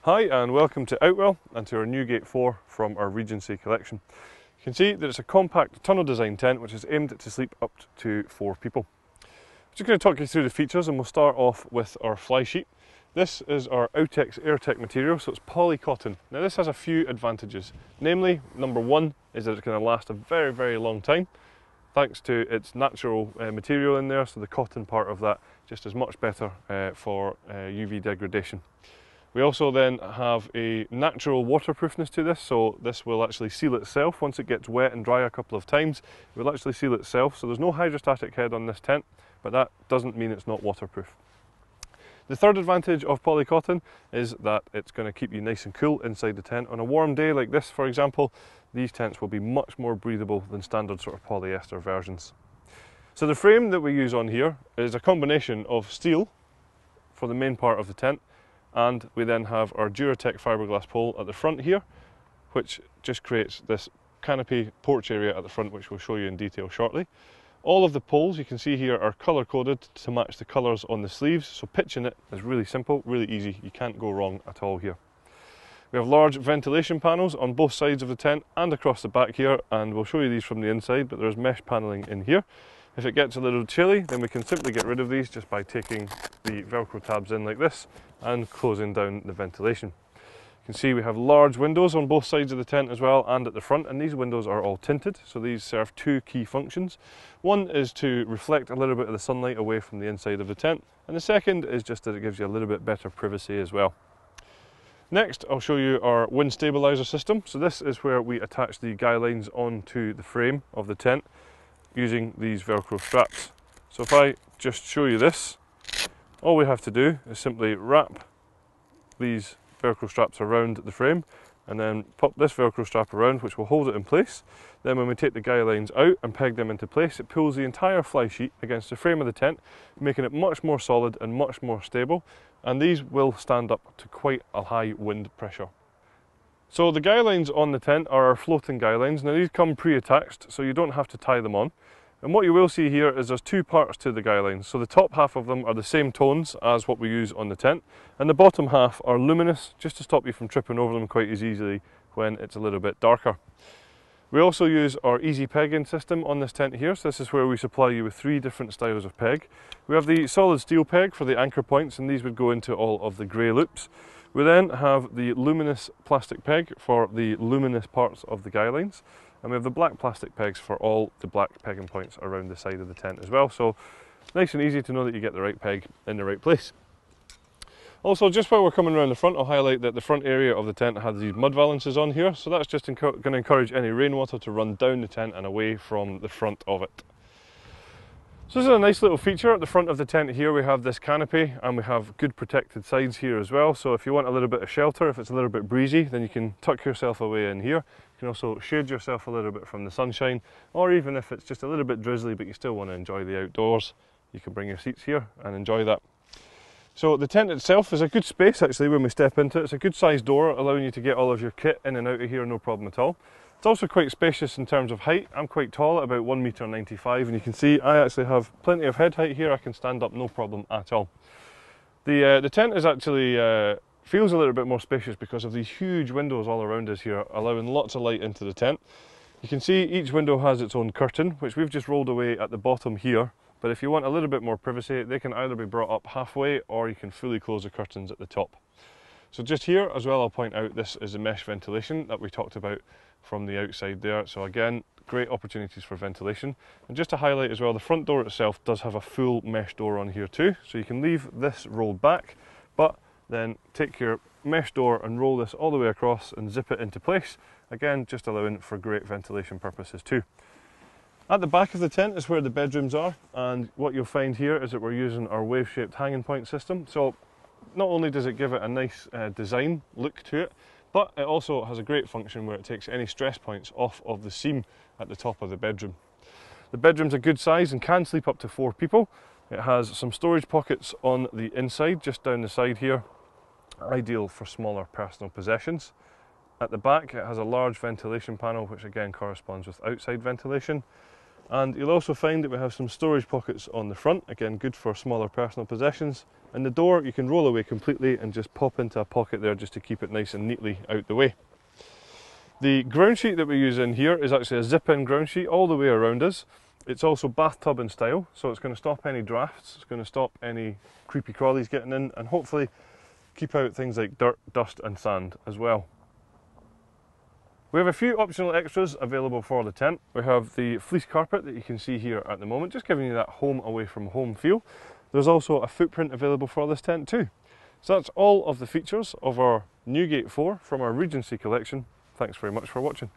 Hi and welcome to Outwell and to our Newgate 4 from our Regency collection. You can see that it's a compact tunnel design tent which is aimed to sleep up to 4 people. I'm just going to talk you through the features and we'll start off with our fly sheet. This is our AirTech material, so it's polycoton. Now this has a few advantages, namely number one is that it's going to last a very long time thanks to its natural material in there, so the cotton part of that just is much better for UV degradation. We also then have a natural waterproofness to this, so this will actually seal itself. Once it gets wet and dry a couple of times, it will actually seal itself. So there's no hydrostatic head on this tent, but that doesn't mean it's not waterproof. The third advantage of polycotton is that it's going to keep you nice and cool inside the tent. On a warm day like this, for example, these tents will be much more breathable than standard sort of polyester versions. So the frame that we use on here is a combination of steel for the main part of the tent, and we then have our Duratec fiberglass pole at the front here, which just creates this canopy porch area at the front, which we'll show you in detail shortly. All of the poles you can see here are colour coded to match the colours on the sleeves, so pitching it is really simple, really easy. You can't go wrong at all here. We have large ventilation panels on both sides of the tent and across the back here, and we'll show you these from the inside, but there's mesh panelling in here. If it gets a little chilly, then we can simply get rid of these just by taking the Velcro tabs in like this and closing down the ventilation. You can see we have large windows on both sides of the tent as well and at the front, and these windows are all tinted, so these serve two key functions. One is to reflect a little bit of the sunlight away from the inside of the tent, and the second is just that it gives you a little bit better privacy as well. Next, I'll show you our wind stabiliser system. So this is where we attach the guy lines onto the frame of the tent using these Velcro straps. So if I just show you this, all we have to do is simply wrap these Velcro straps around the frame and then pop this Velcro strap around, which will hold it in place. Then when we take the guy lines out and peg them into place, it pulls the entire fly sheet against the frame of the tent, making it much more solid and much more stable, and these will stand up to quite a high wind pressure. So the guy lines on the tent are our floating guy lines. Now these come pre-attached, so you don't have to tie them on. And what you will see here is there's two parts to the guy lines. So the top half of them are the same tones as what we use on the tent, and the bottom half are luminous, just to stop you from tripping over them quite as easily when it's a little bit darker. We also use our easy pegging system on this tent here, so this is where we supply you with 3 different styles of peg. We have the solid steel peg for the anchor points, and these would go into all of the grey loops. We then have the luminous plastic peg for the luminous parts of the guy lines, and we have the black plastic pegs for all the black pegging points around the side of the tent as well, so nice and easy to know that you get the right peg in the right place. Also, just while we're coming around the front, I'll highlight that the front area of the tent has these mud valances on here, so that's just going to encourage any rainwater to run down the tent and away from the front of it. So this is a nice little feature. At the front of the tent here we have this canopy, and we have good protected sides here as well, so if you want a little bit of shelter, if it's a little bit breezy, then you can tuck yourself away in here. You can also shade yourself a little bit from the sunshine, or even if it's just a little bit drizzly but you still want to enjoy the outdoors, you can bring your seats here and enjoy that. So the tent itself is a good space actually when we step into it. It's a good sized door, allowing you to get all of your kit in and out of here, no problem at all. It's also quite spacious in terms of height. I'm quite tall at about 1.95 m, and you can see I actually have plenty of head height here. I can stand up no problem at all. The tent is actually feels a little bit more spacious because of these huge windows all around us here, allowing lots of light into the tent. You can see each window has its own curtain, which we've just rolled away at the bottom here. But if you want a little bit more privacy, they can either be brought up halfway or you can fully close the curtains at the top. So just here as well, I'll point out this is the mesh ventilation that we talked about from the outside there. So again, great opportunities for ventilation. And just to highlight as well, the front door itself does have a full mesh door on here too. So you can leave this rolled back, but then take your mesh door and roll this all the way across and zip it into place. Again, just allowing for great ventilation purposes too. At the back of the tent is where the bedrooms are, and what you'll find here is that we're using our wave-shaped hanging point system. So not only does it give it a nice design look to it, but it also has a great function where it takes any stress points off of the seam at the top of the bedroom. The bedroom's a good size and can sleep up to 4 people. It has some storage pockets on the inside, just down the side here, ideal for smaller personal possessions. At the back it has a large ventilation panel, which again corresponds with outside ventilation. And you'll also find that we have some storage pockets on the front, again good for smaller personal possessions. And the door you can roll away completely and just pop into a pocket there just to keep it nice and neatly out the way. The ground sheet that we use in here is actually a zip-in ground sheet all the way around us. It's also bathtub in style, so it's going to stop any drafts, it's going to stop any creepy crawlies getting in, and hopefully keep out things like dirt, dust and sand as well. We have a few optional extras available for the tent. We have the fleece carpet that you can see here at the moment, just giving you that home away from home feel. There's also a footprint available for this tent too. So that's all of the features of our Newgate 4 from our Regency collection. Thanks very much for watching.